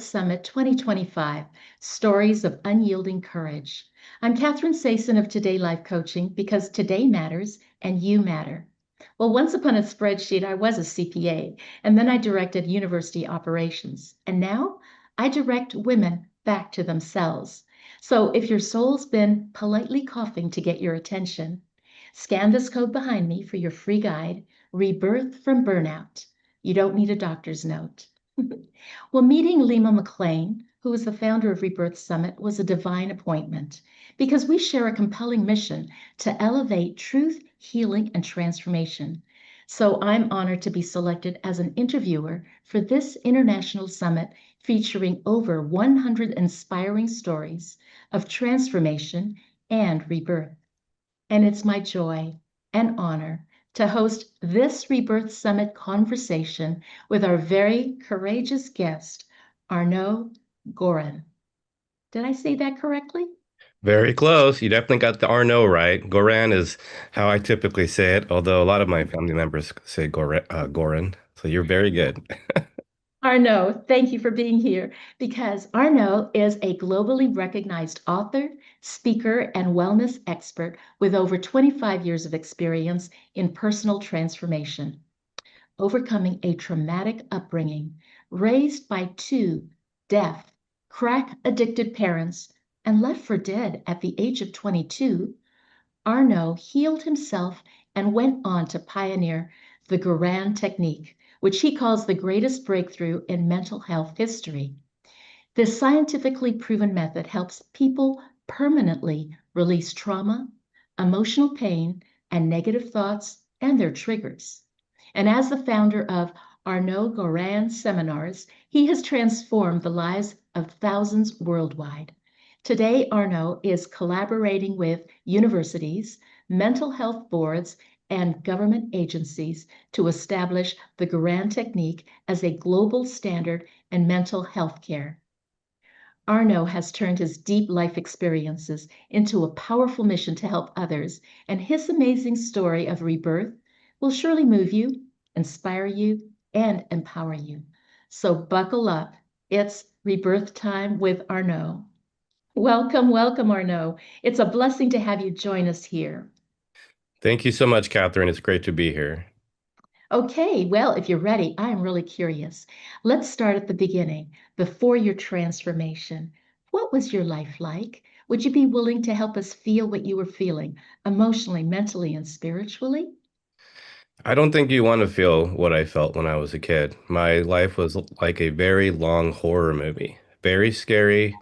Summit 2025, Stories of Unyielding Courage. I'm Katherine Sea of Today Life Coaching because today matters and you matter. Well, once upon a spreadsheet, I was a CPA, and then I directed university operations. And now I direct women back to themselves. So if your soul's been politely coughing to get your attention, scan this code behind me for your free guide, Rebirth from Burnout. You don't need a doctor's note. Well, meeting Lima McLean, who is the founder of Rebirth Summit, was a divine appointment because we share a compelling mission to elevate truth, healing, and transformation. So I'm honored to be selected as an interviewer for this international summit featuring over 100 inspiring stories of transformation and rebirth. And it's my joy and honor to host this Rebirth Summit conversation with our very courageous guest, Arno Goran. Did I say that correctly? Very close. You definitely got the Arno right. Goran is how I typically say it, although a lot of my family members say Goran. So you're very good. Arno, thank you for being here because Arno is a globally recognized author, speaker, and wellness expert with over 25 years of experience in personal transformation, overcoming a traumatic upbringing, raised by two deaf, crack addicted parents, and left for dead at the age of 22. Arno healed himself and went on to pioneer the Goran Technique, which he calls the greatest breakthrough in mental health history. This scientifically proven method helps people permanently release trauma, emotional pain, and negative thoughts and their triggers. And as the founder of Arno Goran Seminars, he has transformed the lives of thousands worldwide. Today, Arno is collaborating with universities, mental health boards, and government agencies to establish the Goran Technique as a global standard in mental health care. Arno has turned his deep life experiences into a powerful mission to help others, and his amazing story of rebirth will surely move you, inspire you, and empower you. So buckle up. It's rebirth time with Arno. Welcome, welcome, Arno. It's a blessing to have you join us here. Thank you so much, Catherine. It's great to be here. Okay, well, if you're ready, I'm really curious. Let's start at the beginning, before your transformation. What was your life like? Would you be willing to help us feel what you were feeling emotionally, mentally, and spiritually? I don't think you want to feel what I felt when I was a kid. My life was like a very long horror movie. Very scary,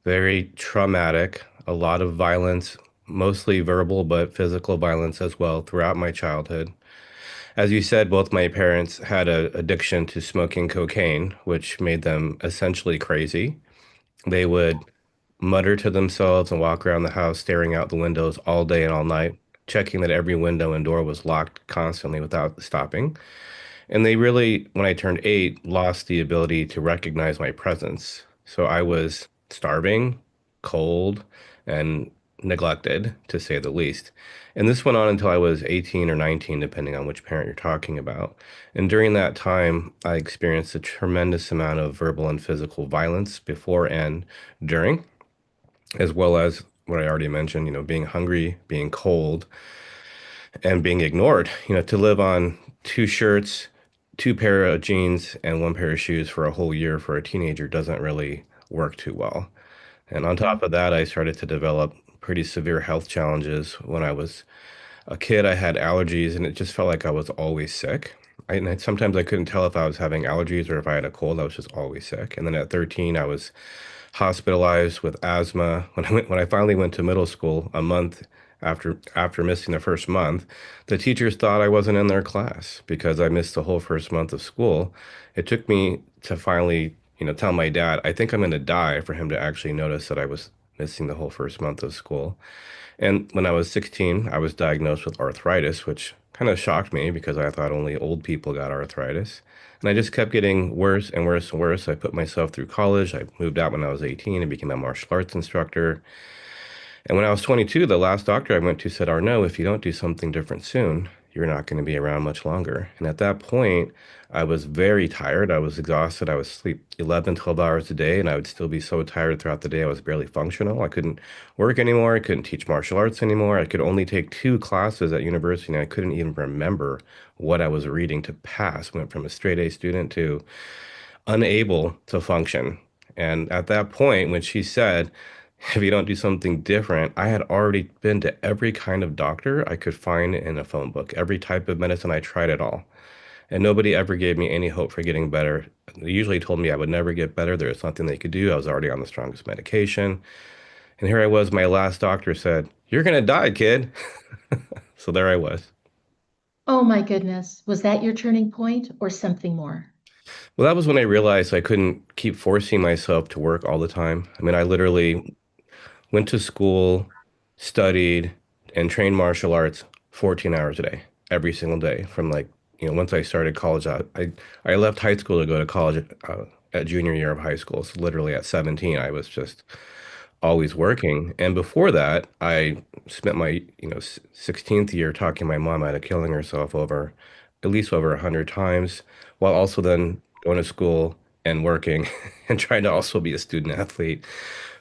very traumatic, a lot of violence, mostly verbal, but physical violence as well throughout my childhood. As you said, both my parents had an addiction to smoking cocaine, which made them essentially crazy. They would mutter to themselves and walk around the house staring out the windows all day and all night, checking that every window and door was locked constantly without stopping. And they really, when I turned 8, lost the ability to recognize my presence. So I was starving, cold, and neglected, to say the least. And this went on until I was 18 or 19, depending on which parent you're talking about. And during that time, I experienced a tremendous amount of verbal and physical violence before and during, as well as what I already mentioned, being hungry, being cold, and being ignored. To live on two shirts, two pair of jeans, and one pair of shoes for a whole year for a teenager doesn't really work too well. And on top of that, I started to develop pretty severe health challenges. When I was a kid, I had allergies, and it just felt like I was always sick. Sometimes I couldn't tell if I was having allergies or if I had a cold. I was just always sick. And then at 13, I was hospitalized with asthma. When I finally went to middle school, a month after missing the first month, the teachers thought I wasn't in their class because I missed the whole first month of school. It took me to finally, tell my dad, I think I'm going to die, for him to actually notice that I was missing the whole first month of school. And when I was 16, I was diagnosed with arthritis, which kind of shocked me because I thought only old people got arthritis. And I just kept getting worse and worse and worse. I put myself through college. I moved out when I was 18 and became a martial arts instructor. And when I was 22, the last doctor I went to said, Arno, if you don't do something different soon, you're not going to be around much longer. And at that point, I was very tired. I was exhausted. I would sleep 11, 12 hours a day, and I would still be so tired throughout the day. I was barely functional. I couldn't work anymore. I couldn't teach martial arts anymore. I could only take 2 classes at university, and I couldn't even remember what I was reading to pass. Went from a straight A student to unable to function. And at that point, when she said, if you don't do something different, I had already been to every kind of doctor I could find in a phone book, every type of medicine. I tried it all. And nobody ever gave me any hope for getting better. They usually told me I would never get better. There was nothing they could do. I was already on the strongest medication. And here I was, my last doctor said, "You're going to die, kid." So there I was. Oh my goodness. Was that your turning point or something more? Well, that was when I realized I couldn't keep forcing myself to work all the time. I mean, I literally went to school, studied, and trained martial arts 14 hours a day, every single day. From like, once I started college, I left high school to go to college at junior year of high school. So literally at 17, I was just always working. And before that, I spent my, 16th year talking my mom out of killing herself over at least over 100 times, while also then going to school and working and trying to also be a student athlete.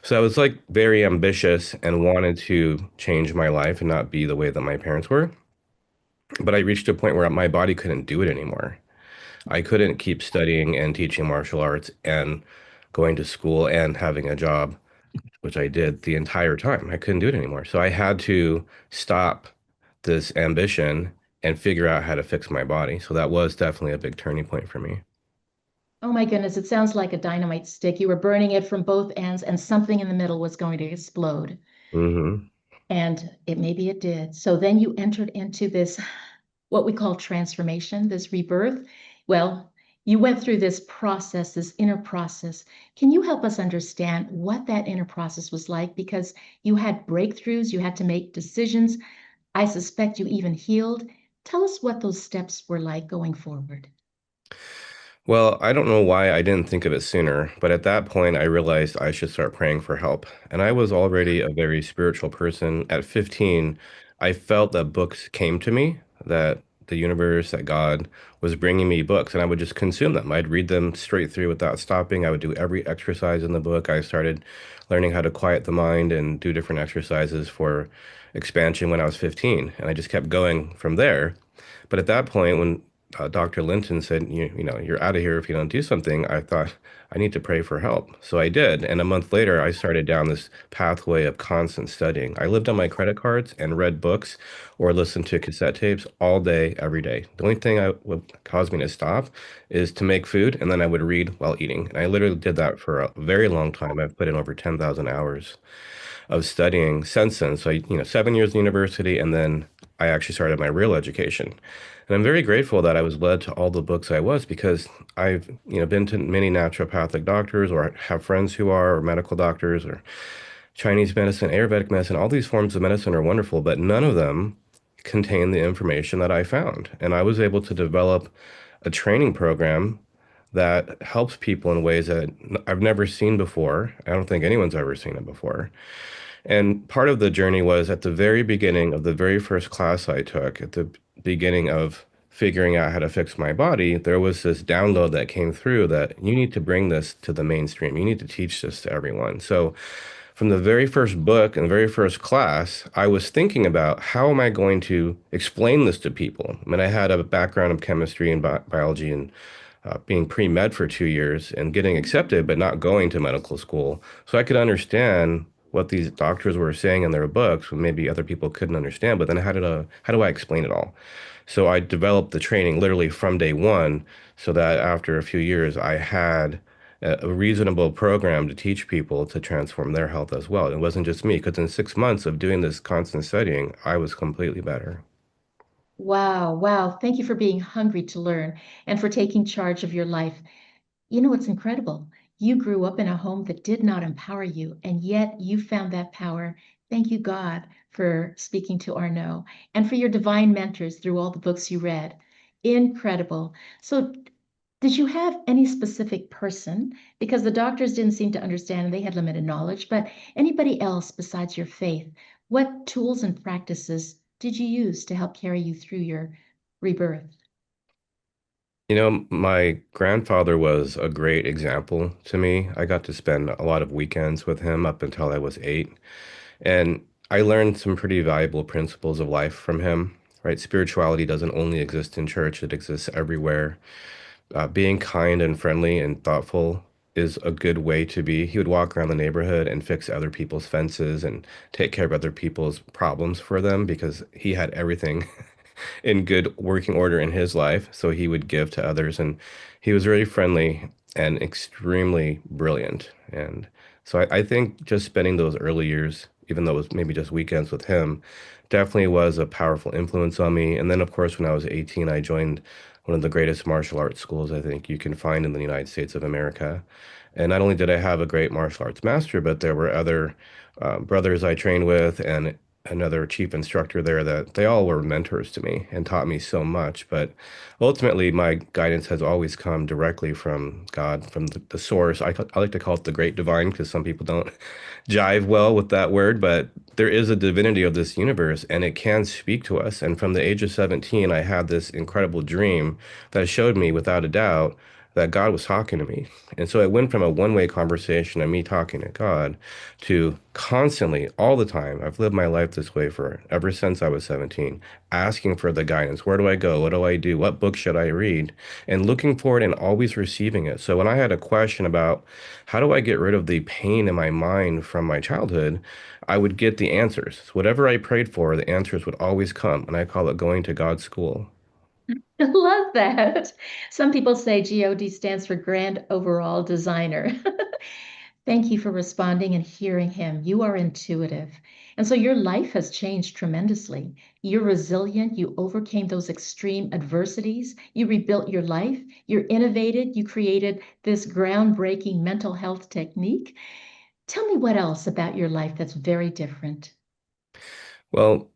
So I was like very ambitious and wanted to change my life and not be the way that my parents were. But I reached a point where my body couldn't do it anymore. I couldn't keep studying and teaching martial arts and going to school and having a job, which I did the entire time. I couldn't do it anymore. So I had to stop this ambition and figure out how to fix my body. So that was definitely a big turning point for me. Oh my goodness, it sounds like a dynamite stick. You were burning it from both ends, and something in the middle was going to explode. Hmm. And it maybe it did. So then you entered into this, what we call transformation, this rebirth. Well, you went through this process, this inner process. Can you help us understand what that inner process was like? Because you had breakthroughs, you had to make decisions. I suspect you even healed. Tell us what those steps were like going forward. Well, I don't know why I didn't think of it sooner, but at that point, I realized I should start praying for help. And I was already a very spiritual person. At 15, I felt that books came to me, that the universe, that God was bringing me books, and I would just consume them. I'd read them straight through without stopping. I would do every exercise in the book. I started learning how to quiet the mind and do different exercises for expansion when I was 15. And I just kept going from there. But at that point, when Dr. Linton said, you're out of here if you don't do something, I thought I need to pray for help. So I did. And a month later, I started down this pathway of constant studying. I lived on my credit cards and read books or listened to cassette tapes all day, every day. The only thing I would cause me to stop is to make food, and then I would read while eating. And I literally did that for a very long time. I've put in over 10,000 hours of studying since then. So, 7 years in university, and then I actually started my real education. And I'm very grateful that I was led to all the books I was because I've, been to many naturopathic doctors or have friends who are, or medical doctors or Chinese medicine, Ayurvedic medicine. All these forms of medicine are wonderful, but none of them contain the information that I found. And I was able to develop a training program that helps people in ways that I've never seen before. I don't think anyone's ever seen it before. And part of the journey was at the very beginning of the very first class I took, at the beginning of figuring out how to fix my body, there was this download that came through that you need to bring this to the mainstream. You need to teach this to everyone. So from the very first book and the very first class, I was thinking about how am I going to explain this to people? I mean, I had a background of chemistry and biology and being pre-med for 2 years and getting accepted, but not going to medical school. So I could understand what these doctors were saying in their books, maybe other people couldn't understand. But then how do I explain it all? So I developed the training literally from day one, so that after a few years, I had a reasonable program to teach people to transform their health as well. It wasn't just me, because in 6 months of doing this constant studying, I was completely better. Wow, wow. Thank you for being hungry to learn and for taking charge of your life. You know, it's incredible. You grew up in a home that did not empower you, and yet you found that power. Thank you, God, for speaking to Arno and for your divine mentors through all the books you read. Incredible. So, did you have any specific person? Because the doctors didn't seem to understand and they had limited knowledge, but anybody else besides your faith? What tools and practices did you use to help carry you through your rebirth? My grandfather was a great example to me. I got to spend a lot of weekends with him up until I was 8. And I learned some pretty valuable principles of life from him, right? Spirituality doesn't only exist in church, it exists everywhere. Being kind and friendly and thoughtful is a good way to be. He would walk around the neighborhood and fix other people's fences and take care of other people's problems for them because he had everything in good working order in his life. So he would give to others. And he was very friendly and extremely brilliant. And so I think just spending those early years, even though it was maybe just weekends with him, definitely was a powerful influence on me. And then, of course, when I was 18, I joined one of the greatest martial arts schools I think you can find in the United States of America. And not only did I have a great martial arts master, but there were other brothers I trained with and another chief instructor there that they all were mentors to me and taught me so much. But ultimately, my guidance has always come directly from God, from the source. I like to call it the great divine because some people don't jive well with that word, but there is a divinity of this universe and it can speak to us. And from the age of 17, I had this incredible dream that showed me without a doubt that God was talking to me. And so it went from a one-way conversation of me talking to God to constantly, all the time. I've lived my life this way for ever since I was 17, asking for the guidance. Where do I go? What do I do? What book should I read? And looking for it and always receiving it. So when I had a question about how do I get rid of the pain in my mind from my childhood, I would get the answers. Whatever I prayed for, the answers would always come. And I call it going to God's school. I love that. Some people say GOD stands for Grand Overall Designer. Thank you for responding and hearing him. You are intuitive. And so your life has changed tremendously. You're resilient. You overcame those extreme adversities. You rebuilt your life. You're innovated. You created this groundbreaking mental health technique. Tell me what else about your life that's very different. Well,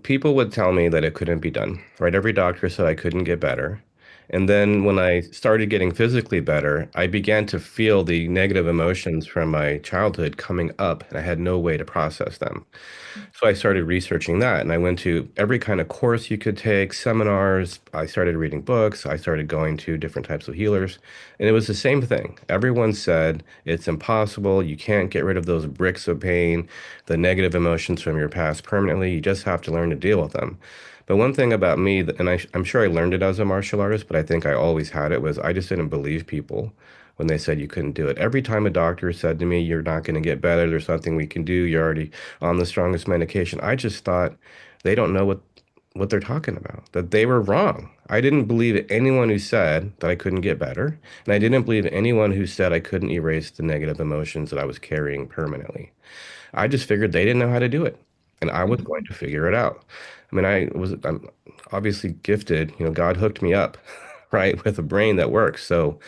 people would tell me that it couldn't be done, right? Every doctor said I couldn't get better. And then when I started getting physically better, I began to feel the negative emotions from my childhood coming up, and I had no way to process them. So I started researching that and I went to every kind of course you could take, seminars. I started reading books. I started going to different types of healers. And it was the same thing. Everyone said it's impossible. You can't get rid of those bricks of pain, the negative emotions from your past permanently. You just have to learn to deal with them. But one thing about me, and I'm sure I learned it as a martial artist, but I think I always had it, was I just didn't believe people when they said you couldn't do it. Every time a doctor said to me, you're not going to get better, there's nothing we can do, you're already on the strongest medication, I just thought they don't know what they're talking about, that they were wrong. I didn't believe anyone who said that I couldn't get better, and I didn't believe anyone who said I couldn't erase the negative emotions that I was carrying permanently. I just figured they didn't know how to do it, and I was going Mhm. to figure it out. I mean, I'm obviously gifted, God hooked me up, right, with a brain that works. So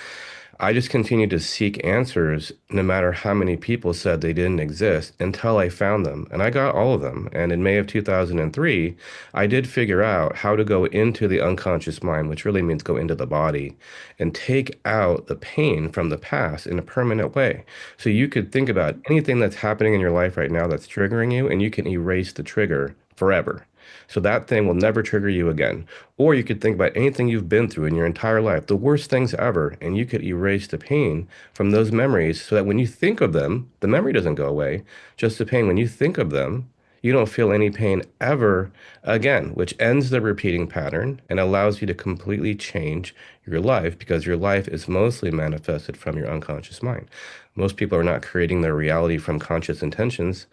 I just continued to seek answers no matter how many people said they didn't exist until I found them. And I got all of them. And in May of 2003, I did figure out how to go into the unconscious mind, which really means go into the body, and take out the pain from the past in a permanent way. So you could think about anything that's happening in your life right now that's triggering you, and you can erase the trigger forever. So that thing will never trigger you again. Or you could think about anything you've been through in your entire life, the worst things ever, and you could erase the pain from those memories so that when you think of them, the memory doesn't go away, just the pain. When you think of them, you don't feel any pain ever again, which ends the repeating pattern and allows you to completely change your life because your life is mostly manifested from your unconscious mind. Most people are not creating their reality from conscious intentions.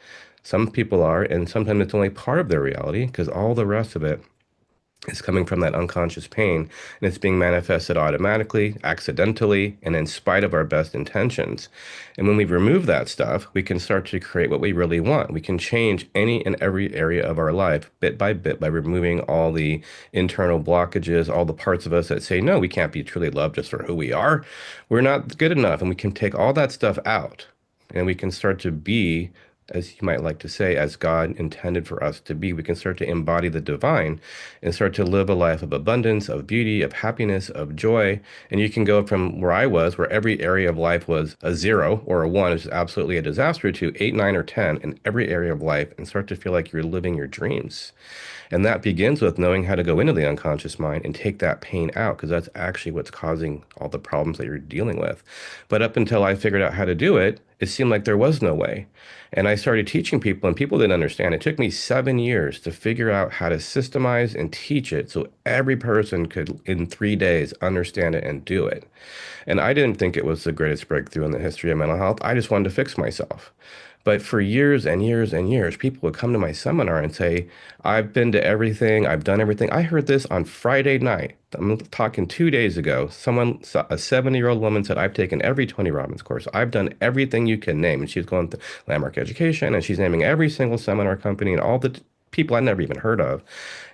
Some people are, and sometimes it's only part of their reality because all the rest of it is coming from that unconscious pain and it's being manifested automatically, accidentally, and in spite of our best intentions. And when we remove that stuff, we can start to create what we really want. We can change any and every area of our life bit by removing all the internal blockages, all the parts of us that say, no, we can't be truly loved just for who we are. We're not good enough. And we can take all that stuff out and we can start to be as you might like to say, as God intended for us to be. We can start to embody the divine and start to live a life of abundance, of beauty, of happiness, of joy. And you can go from where I was, where every area of life was a zero or a one, is absolutely a disaster, to eight, nine, or 10 in every area of life and start to feel like you're living your dreams. And that begins with knowing how to go into the unconscious mind and take that pain out, because that's actually what's causing all the problems that you're dealing with. But up until I figured out how to do it, it seemed like there was no way. And I started teaching people, and people didn't understand. It took me 7 years to figure out how to systemize and teach it so every person could, in 3 days, understand it and do it. And I didn't think it was the greatest breakthrough in the history of mental health. I just wanted to fix myself. But for years and years and years, people would come to my seminar and say, I've been to everything, I've done everything. I heard this on Friday night. I'm talking 2 days ago. A 70-year-old woman said, I've taken every Tony Robbins course. I've done everything you can name. And she's going to Landmark Education, and she's naming every single seminar company and all the people I'd never even heard of.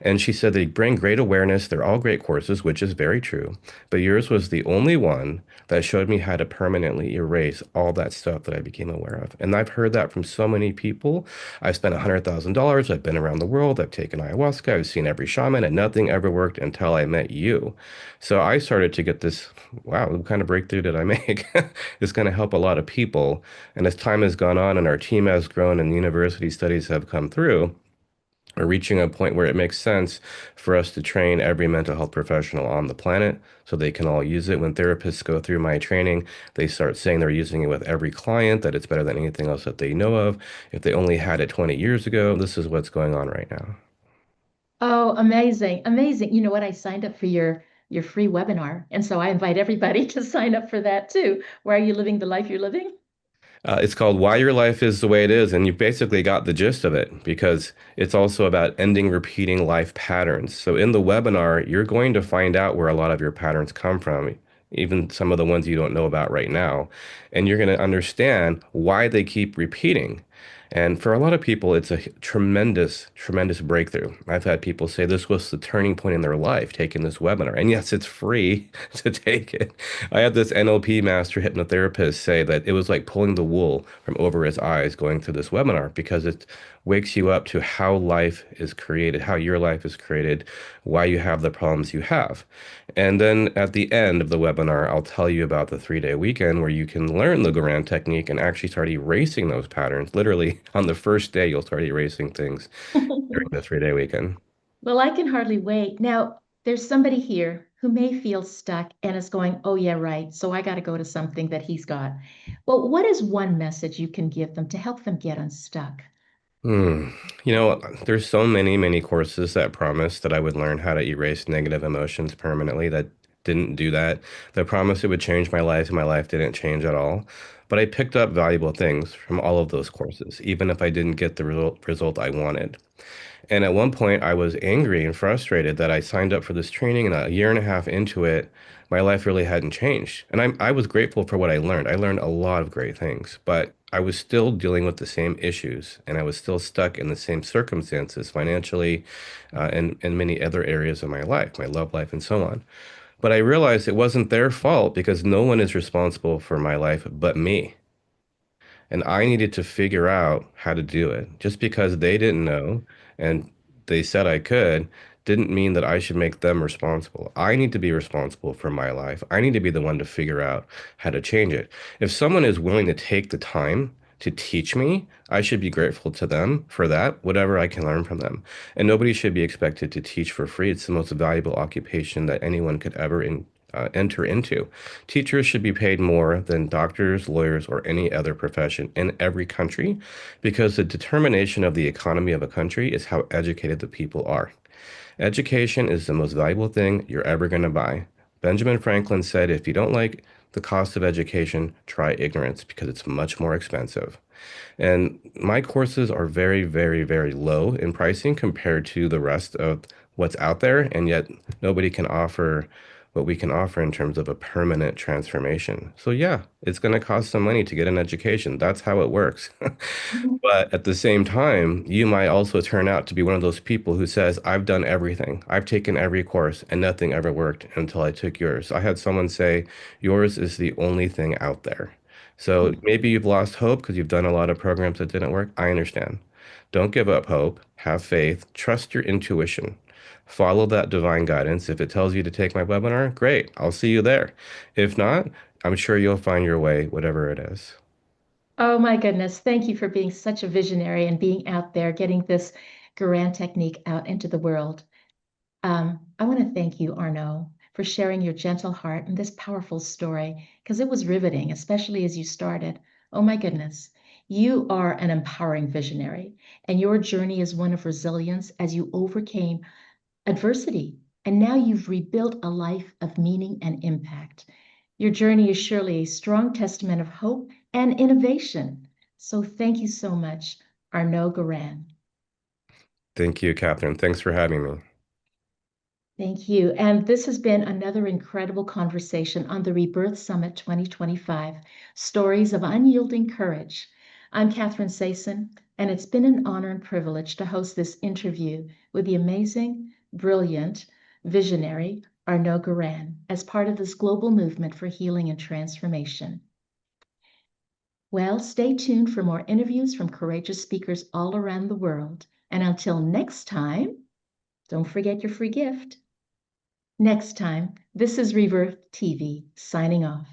And she said they bring great awareness. They're all great courses, which is very true. But yours was the only one that showed me how to permanently erase all that stuff that I became aware of. And I've heard that from so many people. I've spent $100,000. I've been around the world. I've taken ayahuasca. I've seen every shaman, and nothing ever worked until I met you. So I started to get this, wow, what kind of breakthrough did I make? It's going to help a lot of people. And as time has gone on and our team has grown and university studies have come through, we're reaching a point where it makes sense for us to train every mental health professional on the planet so they can all use it. When therapists go through my training, they start saying they're using it with every client, that it's better than anything else that they know of. If they only had it 20 years ago, this is what's going on right now. Oh, amazing, amazing. You know what? I signed up for your free webinar, and so I invite everybody to sign up for that too. Why are you living the life you're living? It's called Why Your Life Is the Way It Is, and you basically got the gist of it because it's also about ending repeating life patterns. So in the webinar, you're going to find out where a lot of your patterns come from, even some of the ones you don't know about right now. And you're going to understand why they keep repeating. And for a lot of people, it's a tremendous, tremendous breakthrough. I've had people say this was the turning point in their life, taking this webinar. And yes, it's free to take it. I had this NLP master hypnotherapist say that it was like pulling the wool from over his eyes going through this webinar because it wakes you up to how life is created, how your life is created, why you have the problems you have. And then at the end of the webinar, I'll tell you about the 3-day weekend where you can learn the Goran technique and actually start erasing those patterns. Literally, on the first day, you'll start erasing things during the 3-day weekend. Well, I can hardly wait. Now, there's somebody here who may feel stuck and is going, oh, yeah, right. So I got to go to something that he's got. Well, what is one message you can give them to help them get unstuck? Hmm. You know, there's so many, many courses that promised that I would learn how to erase negative emotions permanently that didn't do that. That promised it would change my life, and my life didn't change at all. But I picked up valuable things from all of those courses, even if I didn't get the result I wanted. And at one point, I was angry and frustrated that I signed up for this training, and a year and a half into it, my life really hadn't changed. And I was grateful for what I learned. I learned a lot of great things, but I was still dealing with the same issues, and I was still stuck in the same circumstances financially, and many other areas of my life, my love life, and so on. But I realized it wasn't their fault because no one is responsible for my life but me. And I needed to figure out how to do it. Just because they didn't know and they said I could didn't mean that I should make them responsible. I need to be responsible for my life. I need to be the one to figure out how to change it. If someone is willing to take the time to teach me, I should be grateful to them for that, whatever I can learn from them. And nobody should be expected to teach for free. It's the most valuable occupation that anyone could ever enter into. Teachers should be paid more than doctors, lawyers, or any other profession in every country because the determination of the economy of a country is how educated the people are. Education is the most valuable thing you're ever going to buy. Benjamin Franklin said, if you don't like the cost of education, try ignorance because it's much more expensive. And my courses are very, very, very low in pricing compared to the rest of what's out there. And yet nobody can offer what we can offer in terms of a permanent transformation. So yeah, it's going to cost some money to get an education. That's how it works. But at the same time, you might also turn out to be one of those people who says, I've done everything. I've taken every course and nothing ever worked until I took yours. I had someone say, yours is the only thing out there. So Hmm. maybe you've lost hope because you've done a lot of programs that didn't work. I understand. Don't give up hope. Have faith. Trust your intuition. Follow that divine guidance. If it tells you to take my webinar, great. I'll see you there. If not, I'm sure you'll find your way, whatever it is. Oh my goodness. Thank you for being such a visionary and being out there, getting this Goran technique out into the world. I want to thank you, Arno, for sharing your gentle heart and this powerful story, because it was riveting, especially as you started. Oh my goodness. You are an empowering visionary, and your journey is one of resilience as you overcame adversity. And now you've rebuilt a life of meaning and impact. Your journey is surely a strong testament of hope and innovation. So thank you so much, Arno Goran. Thank you, Catherine. Thanks for having me. Thank you. And this has been another incredible conversation on the Rebirth Summit 2025, Stories of Unyielding Courage. I'm Katherine Sea, and it's been an honor and privilege to host this interview with the amazing, brilliant, visionary Arno Goran as part of this global movement for healing and transformation. Well, stay tuned for more interviews from courageous speakers all around the world. And until next time, don't forget your free gift. Next time, this is Rebirth TV signing off.